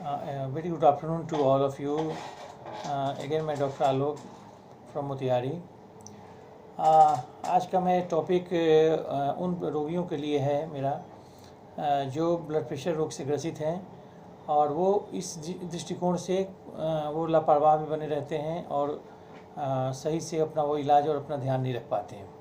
Very good afternoon to all of you. Again, मैं doctor Alok from Motihari. आज का मैं टॉपिक उन रोगियों के लिए है मेरा जो ब्लड प्रेशर रोग से ग्रसित हैं और वो इस दृष्टिकोण से वो लापरवाह भी बने रहते हैं और सही से अपना वो इलाज और अपना ध्यान नहीं रख पाते हैं।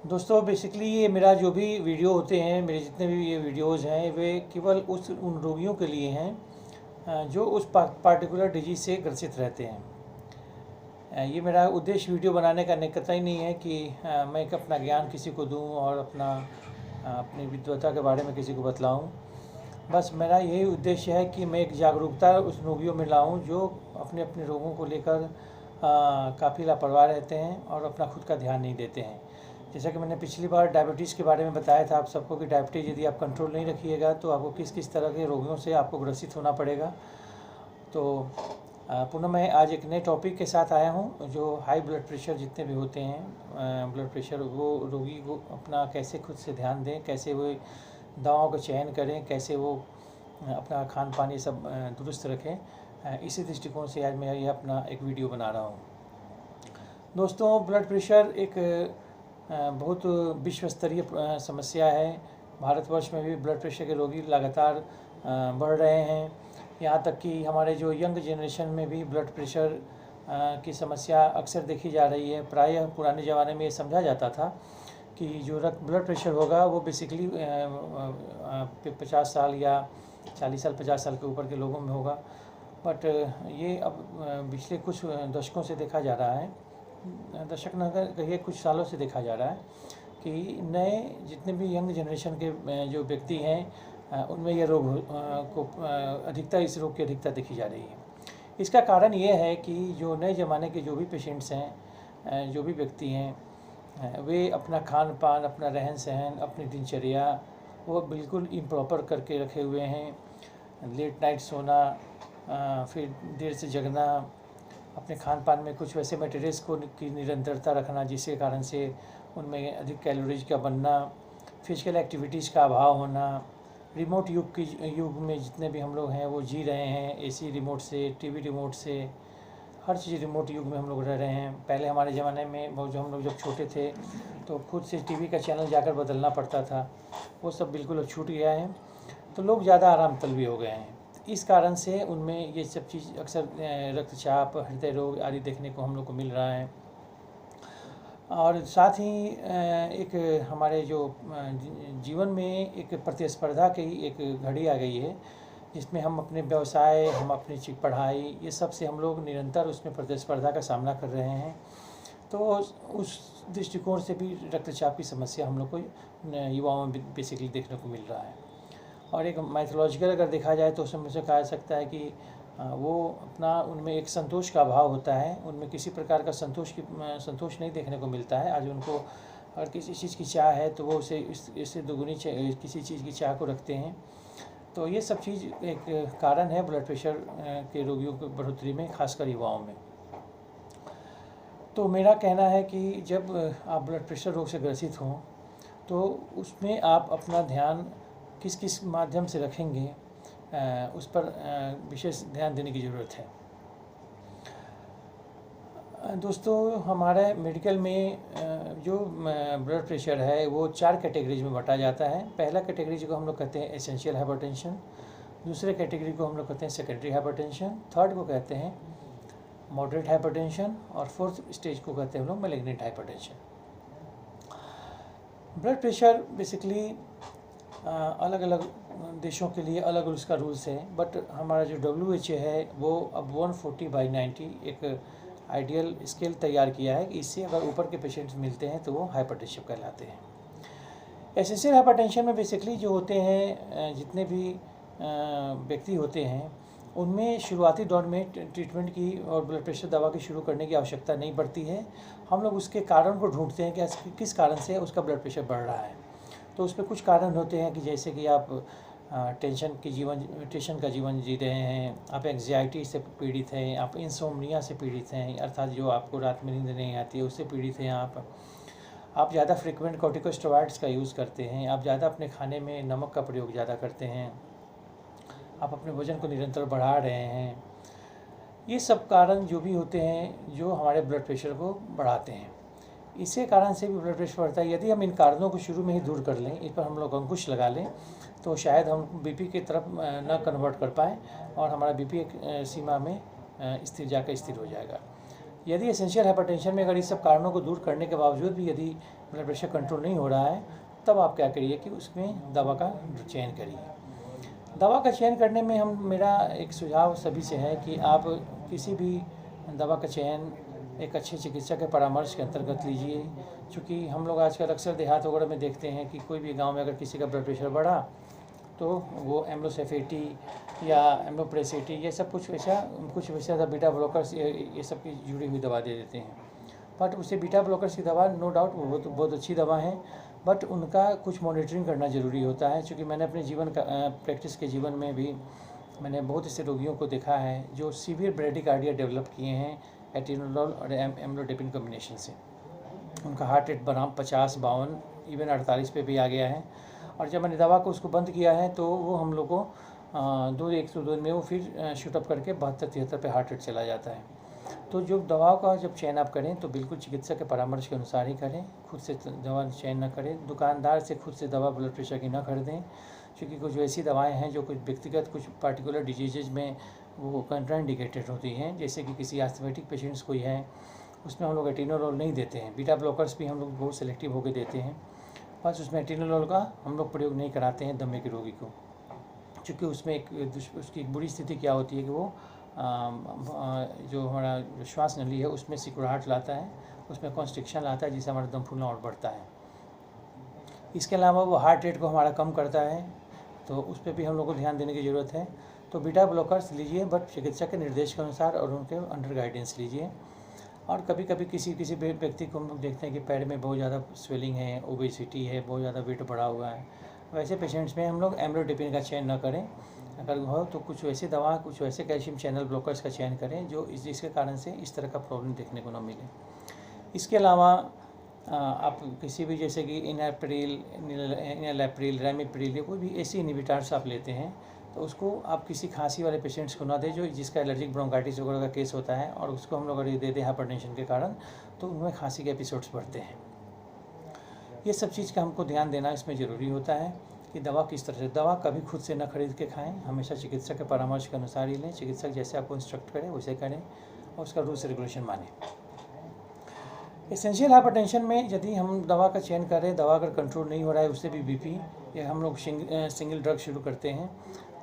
दोस्तों, बेसिकली ये मेरा जो भी वीडियो होते हैं, मेरे जितने भी ये वीडियोज़ हैं, वे केवल उन रोगियों के लिए हैं जो उस पार्टिकुलर डिजीज़ से ग्रसित रहते हैं। ये मेरा उद्देश्य वीडियो बनाने का कतई नहीं है कि मैं अपना ज्ञान किसी को दूं और अपनी विद्वता के बारे में किसी को बतलाऊं। बस मेरा यही उद्देश्य है कि मैं एक जागरूकता उस रोगियों में लाऊं जो अपने अपने रोगों को लेकर काफ़ी लापरवाह रहते हैं और अपना खुद का ध्यान नहीं देते हैं। जैसा कि मैंने पिछली बार डायबिटीज़ के बारे में बताया था आप सबको कि डायबिटीज़ यदि आप कंट्रोल नहीं रखिएगा तो आपको किस किस तरह के रोगियों से आपको ग्रसित होना पड़ेगा। तो पुनः मैं आज एक नए टॉपिक के साथ आया हूं जो हाई ब्लड प्रेशर जितने भी होते हैं ब्लड प्रेशर, वो रोगी को अपना कैसे खुद से ध्यान दें, कैसे वो दवाओं का चयन करें, कैसे वो अपना खान पान ये सब दुरुस्त रखें। इसी दृष्टिकोण से आज मैं ये अपना एक वीडियो बना रहा हूँ। दोस्तों, ब्लड प्रेशर एक बहुत विश्व स्तरीय समस्या है। भारतवर्ष में भी ब्लड प्रेशर के रोगी लगातार बढ़ रहे हैं। यहाँ तक कि हमारे जो यंग जनरेशन में भी ब्लड प्रेशर की समस्या अक्सर देखी जा रही है। प्रायः पुराने ज़माने में ये समझा जाता था कि जो ब्लड प्रेशर होगा वो बेसिकली 50 साल या 40 साल 50 साल के ऊपर के लोगों में होगा। बट ये अब पिछले कुछ दशकों से देखा जा रहा है, दशक न कहिए कुछ सालों से देखा जा रहा है कि नए जितने भी यंग जनरेशन के जो व्यक्ति हैं उनमें यह रोग को अधिकता इस रोग की अधिकता देखी जा रही है। इसका कारण ये है कि जो नए ज़माने के जो भी पेशेंट्स हैं, जो भी व्यक्ति हैं, वे अपना खान पान, अपना रहन सहन, अपनी दिनचर्या वो बिल्कुल इम्प्रॉपर करके रखे हुए हैं। लेट नाइट सोना, फिर देर से जगना, अपने खान पान में कुछ वैसे मटेरियल्स की निरंतरता रखना जिसके कारण से उनमें अधिक कैलोरीज का बनना, फिजिकल एक्टिविटीज़ का अभाव होना, रिमोट युग में जितने भी हम लोग हैं वो जी रहे हैं एसी रिमोट से, टीवी रिमोट से, हर चीज़ रिमोट युग में हम लोग रह रहे हैं। पहले हमारे ज़माने में जो हम लोग जब छोटे थे तो खुद से टीवी का चैनल जाकर बदलना पड़ता था, वो सब बिल्कुल अब छूट गया है। तो लोग ज़्यादा आराम तलबी हो गए हैं। इस कारण से उनमें ये सब चीज़ अक्सर रक्तचाप, हृदय रोग आदि देखने को हम लोग को मिल रहा है। और साथ ही एक हमारे जो जीवन में एक प्रतिस्पर्धा की एक घड़ी आ गई है जिसमें हम अपने व्यवसाय, हम अपनी पढ़ाई, ये सब से हम लोग निरंतर उसमें प्रतिस्पर्धा का सामना कर रहे हैं। तो उस दृष्टिकोण से भी रक्तचाप की समस्या हम लोग को युवाओं में बेसिकली देखने को मिल रहा है। और एक माइथोलॉजिकल अगर देखा जाए तो उसमें से कहा जा सकता है कि वो अपना उनमें एक संतोष का अभाव होता है, उनमें किसी प्रकार का संतोष नहीं देखने को मिलता है। आज उनको अगर किसी चीज़ की चाह है तो वो उसे इससे दोगुनी किसी चीज़ की चाह को रखते हैं। तो ये सब चीज़ एक कारण है ब्लड प्रेशर के रोगियों की बढ़ोतरी में, खासकर युवाओं में। तो मेरा कहना है कि जब आप ब्लड प्रेशर रोग से ग्रसित हों तो उसमें आप अपना ध्यान किस किस माध्यम से रखेंगे उस पर विशेष ध्यान देने की ज़रूरत है। दोस्तों, हमारे मेडिकल में जो ब्लड प्रेशर है वो 4 कैटेगरीज में बांटा जाता है। पहला कैटेगरी को हम लोग कहते हैं एसेंशियल हाइपरटेंशन, दूसरे कैटेगरी को हम लोग कहते हैं सेकेंडरी हाइपरटेंशन, थर्ड को कहते हैं मॉडरेट हाइपरटेंशन और फोर्थ स्टेज को कहते हैं हम लोग malignant hypertension. Blood pressure basically अलग अलग देशों के लिए अलग उसका रूल्स है। बट हमारा जो WHO है वो अब 140/90 एक आइडियल स्केल तैयार किया है कि इससे अगर ऊपर के पेशेंट्स मिलते हैं तो वो हाइपरटेंशन कहलाते हैं। एसेंशियल हाइपरटेंशन में बेसिकली जो होते हैं जितने भी व्यक्ति होते हैं उनमें शुरुआती दौर में ट्रीटमेंट की और ब्लड प्रेशर दवा की शुरू करने की आवश्यकता नहीं पड़ती है। हम लोग उसके कारण को ढूंढते हैं कि किस कारण से उसका ब्लड प्रेशर बढ़ रहा है। तो उस पर कुछ कारण होते हैं कि जैसे कि आप टेंशन का जीवन जी रहे हैं, आप एंग्जाइटी से पीड़ित हैं, आप इंसोम्निया से पीड़ित हैं, अर्थात जो आपको रात में नींद नहीं आती है उससे पीड़ित हैं आप ज़्यादा फ्रिक्वेंट कॉर्टिकोस्टेरॉइड्स का यूज़ करते हैं, आप ज़्यादा अपने खाने में नमक का प्रयोग ज़्यादा करते हैं, आप अपने वज़न को निरंतर बढ़ा रहे हैं। ये सब कारण जो भी होते हैं जो हमारे ब्लड प्रेशर को बढ़ाते हैं, इसी कारण से भी ब्लड प्रेशर बढ़ता है। यदि हम इन कारणों को शुरू में ही दूर कर लें, इस पर हम लोग अंकुश लगा लें, तो शायद हम बीपी की तरफ न कन्वर्ट कर पाएँ और हमारा बीपी एक सीमा में स्थिर हो जाएगा। यदि एसेंशियल हाइपरटेंशन में अगर इस सब कारणों को दूर करने के बावजूद भी यदि ब्लड प्रेशर कंट्रोल नहीं हो रहा है, तब आप क्या करिए कि उसमें दवा का चयन करिए। दवा का चयन करने में मेरा एक सुझाव सभी से है कि आप किसी भी दवा का चयन एक अच्छे चिकित्सक के परामर्श के अंतर्गत लीजिए। चूँकि हम लोग आजकल अक्सर देहात वगैरह में देखते हैं कि कोई भी गांव में अगर किसी का ब्लड प्रेशर बढ़ा तो वो एम्लोसेफेटी या एम्लोप्रेसिटी ये सब कुछ वैसा बीटा ब्लॉकर्स ये सब की जुड़ी हुई दवा दे देते हैं। बट उससे बीटा ब्लॉकर्स की दवा नो डाउट वो तो बहुत अच्छी दवा है, बट उनका कुछ मॉनिटरिंग करना ज़रूरी होता है। क्योंकि मैंने अपने जीवन का प्रैक्टिस के जीवन में भी मैंने बहुत ऐसे रोगियों को देखा है जो सीवियर ब्रेडिकार्डिया डेवलप किए हैं एटिनोलोल और एम्लोडेपिन कॉम्बिनेशन से। उनका हार्ट रेट बनाम 50, 52, इवन 48 पे भी आ गया है। और जब मैंने दवा को उसको बंद किया है तो वो हम लोग को 1-2 दिन में वो फिर शूटअप करके 72-73 पे हार्ट रेट चला जाता है। तो जो दवाओं का जब चयन आप करें तो बिल्कुल चिकित्सक के परामर्श के अनुसार ही करें, खुद से दवा चयन न करें, दुकानदार से खुद से दवा ब्लड प्रेशर की न खरीदें। क्योंकि कुछ ऐसी दवाएं हैं जो कुछ व्यक्तिगत कुछ पार्टिकुलर डिजीज़ में वो कंट्राइंडिकेटेड होती हैं। जैसे कि किसी एस्थमेटिक पेशेंट्स कोई है उसमें हम लोग एटिनोलोल नहीं देते हैं। बीटा ब्लॉकर्स भी हम लोग बहुत सेलेक्टिव होकर देते हैं, बस उसमें एटिनोलोल का हम लोग प्रयोग नहीं कराते हैं दमे के रोगी को। क्योंकि उसमें उसकी बुरी स्थिति क्या होती है कि वो जो हमारा श्वास नली है उसमें सिकुड़ाहट लाता है, उसमें कॉन्स्ट्रिक्शन लाता है, जिससे हमारा दम फूलना और बढ़ता है। इसके अलावा वो हार्ट रेट को हमारा कम करता है, तो उस पर भी हम लोग को ध्यान देने की ज़रूरत है। तो बीटा ब्लॉकर्स लीजिए, बट चिकित्सक के निर्देश के अनुसार और उनके अंडर गाइडेंस लीजिए। और कभी कभी किसी व्यक्ति को हम लोग देखते हैं कि पैर में बहुत ज़्यादा स्वेलिंग है, ओबेसिटी है, बहुत ज़्यादा वेट बढ़ा हुआ है, वैसे पेशेंट्स में हम लोग एम्लोडेपिन का चयन न करें। अगर हो तो कुछ वैसी दवा, कुछ वैसे कैल्शियम चैनल ब्लॉकर्स का चयन करें जो जिसके कारण से इस तरह का प्रॉब्लम देखने को न मिले। इसके अलावा आप किसी भी जैसे कि इनालेप्रिल, रैमिप्रिल या कोई भी ऐसी इनहिबिटर्स आप लेते हैं तो उसको आप किसी खांसी वाले पेशेंट्स को ना दें जो जिसका एलर्जिक ब्रोंकाइटिस वगैरह का केस होता है, और उसको हम लोग अगर दे दें हाइपरटेंशन के कारण तो उनमें खांसी के एपिसोड्स बढ़ते हैं। ये सब चीज़ का हमको ध्यान देना इसमें ज़रूरी होता है कि दवा किस तरह से, दवा कभी खुद से न खरीद के खाएं, हमेशा चिकित्सक के परामर्श के अनुसार ही लें। चिकित्सक जैसे आपको इंस्ट्रक्ट करें वैसे करें और उसका रूल्स रेगुलेशन मानें। एसेंशियल हाइपरटेंशन में यदि हम दवा का चयन करें, दवा अगर कंट्रोल नहीं हो रहा है उससे भी बीपी या हम लोग सिंगल ड्रग शुरू करते हैं,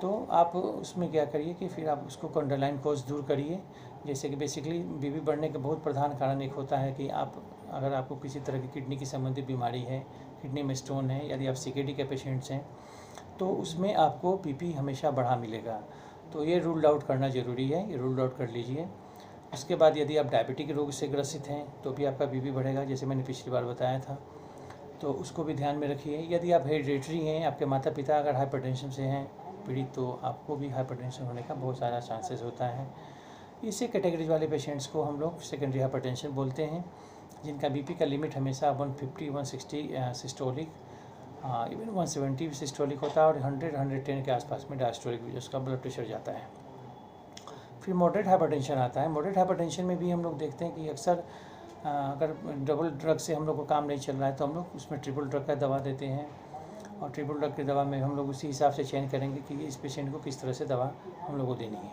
तो आप उसमें क्या करिए कि फिर आप उसको अंडरलाइन कॉज दूर करिए। जैसे कि बेसिकली बीपी बढ़ने का बहुत प्रधान कारण एक होता है कि अगर आपको किसी तरह की किडनी की संबंधित बीमारी है, किडनी में स्टोन है, यदि आप CKD के पेशेंट्स हैं तो उसमें आपको बीपी हमेशा बढ़ा मिलेगा। तो ये रूल्ड आउट करना ज़रूरी है, ये रूल्ड आउट कर लीजिए। उसके बाद यदि आप डायबिटिक रोग से ग्रसित हैं तो भी आपका बीपी बढ़ेगा, जैसे मैंने पिछली बार बताया था, तो उसको भी ध्यान में रखिए। यदि आप हेरिडेटरी हैं, आपके माता पिता अगर हाइपरटेंशन से हैं पीड़ित, तो आपको भी हाइपरटेंशन होने का बहुत सारा चांसेस होता है। इसी कैटेगरीज वाले पेशेंट्स को हम लोग सेकेंडरी हाइपरटेंशन बोलते हैं, जिनका बीपी का लिमिट हमेशा 150, 160 सिस्टोलिक, इवन 170 सिस्टोलिक होता है, और 100-110 के आसपास में डायस्टोलिक भी उसका ब्लड प्रेशर जाता है। फिर मॉडरेट हाइपरटेंशन आता है। मॉडरेट हाइपरटेंशन में भी हम लोग देखते हैं कि अक्सर अगर डबल ड्रग से हम लोग को काम नहीं चल रहा है तो हम लोग उसमें ट्रिपल ड्रग का दवा देते हैं, और ट्रिपल ड्रग की दवा में हम लोग उसी हिसाब से चयन करेंगे कि इस पेशेंट को किस तरह से दवा हम लोग को देनी है।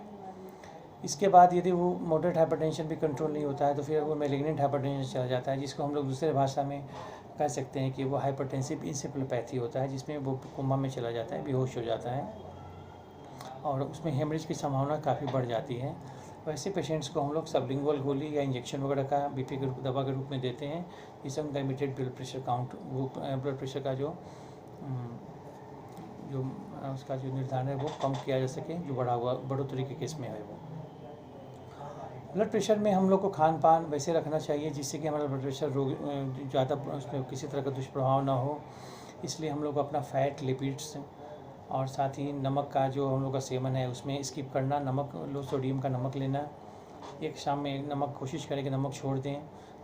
इसके बाद यदि वो मॉडरेट हाइपरटेंशन भी कंट्रोल नहीं होता है तो फिर वो मैलिग्नेंट हाइपरटेंशन चला जाता है, जिसको हम लोग दूसरे भाषा में कह सकते हैं कि वो हाइपरटेंसिव इंसेफेलोपैथी होता है, जिसमें वो कोमा में चला जाता है, बेहोश हो जाता है, और उसमें हेमरेज की संभावना काफ़ी बढ़ जाती है। वैसे पेशेंट्स को हम लोग सबलिंगुअल गोली या इंजेक्शन वगैरह का बीपी के दवा के रूप में देते हैं, जिससे उनका इमीडिएट ब्लड प्रेशर काउंट, वो ब्लड प्रेशर का जो उसका जो निर्धारण है वो कम किया जा सके, जो बढ़ोतरी के केस में है। वो ब्लड प्रेशर में हम लोग को खान पान वैसे रखना चाहिए जिससे कि हमारा ब्लड प्रेशर ज़्यादा उसमें किसी तरह का दुष्प्रभाव ना हो। इसलिए हम लोग को अपना फैट, लिपिड्स और साथ ही नमक का जो हम लोग का सेवन है उसमें स्किप करना, नमक, लो सोडियम का नमक लेना। एक शाम में नमक कोशिश करें कि नमक छोड़ दें।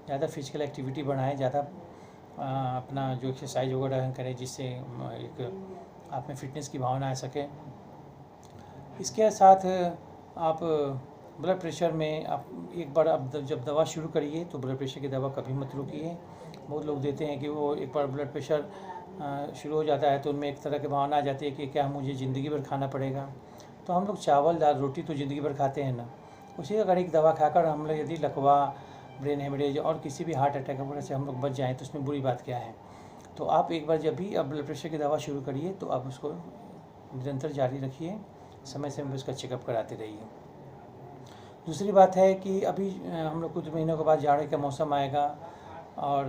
ज़्यादा फिजिकल एक्टिविटी बढ़ाएं, ज़्यादा अपना जो एक्सरसाइज वगैरह करें जिससे एक आप में फिटनेस की भावना आ सके। इसके साथ आप ब्लड प्रेशर में आप एक बार आप जब दवा शुरू करिए तो ब्लड प्रेशर की दवा कभी मत रुकिए। बहुत लोग देते हैं कि वो एक बार ब्लड प्रेशर शुरू हो जाता है तो उनमें एक तरह की भावना आ जाती है कि क्या मुझे ज़िंदगी भर खाना पड़ेगा। तो हम लोग चावल दाल रोटी तो ज़िंदगी भर खाते हैं ना, उसी अगर एक दवा खाकर हम लोग यदि लकवा, ब्रेन हेमरेज और किसी भी हार्ट अटैक वगैरह से हम लोग बच जाएँ तो उसमें बुरी बात क्या है। तो आप एक बार जब भी आप ब्लड प्रेशर की दवा शुरू करिए तो आप उसको निरंतर जारी रखिए, समय समय पर उसका चेकअप कराते रहिए। दूसरी बात है कि अभी हम लोग कुछ महीनों के बाद जाड़े का मौसम आएगा और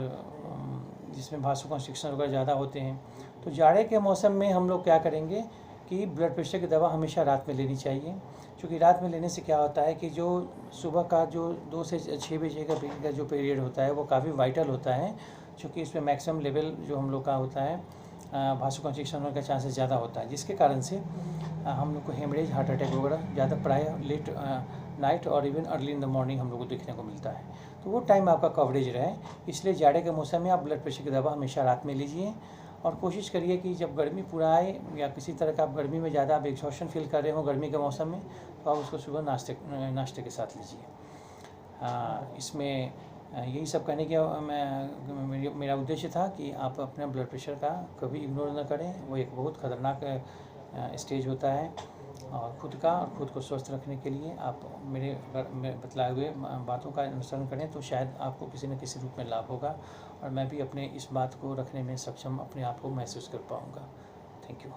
जिसमें भासोकंस्ट्रिक्शन वगैरह ज़्यादा होते हैं। तो जाड़े के मौसम में हम लोग क्या करेंगे कि ब्लड प्रेशर की दवा हमेशा रात में लेनी चाहिए, क्योंकि रात में लेने से क्या होता है कि जो सुबह का जो 2 से 6 बजे का जो पीरियड होता है वो काफ़ी वाइटल होता है, क्योंकि इसमें मैक्सिमम लेवल जो हम लोग का होता है भासोकंस्ट्रिक्शन होने का चांसेस ज़्यादा होता है, जिसके कारण से हम लोग को हेमरेज, हार्ट अटैक वगैरह ज़्यादा प्रायः लेट नाइट और even early in the morning हम लोग को देखने को मिलता है। तो वो टाइम आपका कवरेज रहे, इसलिए जाड़े के मौसम में आप ब्लड प्रेशर की दवा हमेशा रात में लीजिए। और कोशिश करिए कि जब गर्मी पूरा आए या किसी तरह का आप गर्मी में ज़्यादा आप एग्जॉशन फील कर रहे हो गर्मी के मौसम में, तो आप उसको सुबह नाश्ते के साथ लीजिए। इसमें यही सब कहने के मेरा उद्देश्य था कि आप अपने ब्लड प्रेशर का कभी इग्नोर न करें। वो एक बहुत ख़तरनाक स्टेज होता है और खुद को स्वस्थ रखने के लिए आप मेरे बतलाए हुए बातों का अनुसरण करें तो शायद आपको किसी न किसी रूप में लाभ होगा और मैं भी अपने इस बात को रखने में सक्षम अपने आप को महसूस कर पाऊँगा। Thank you.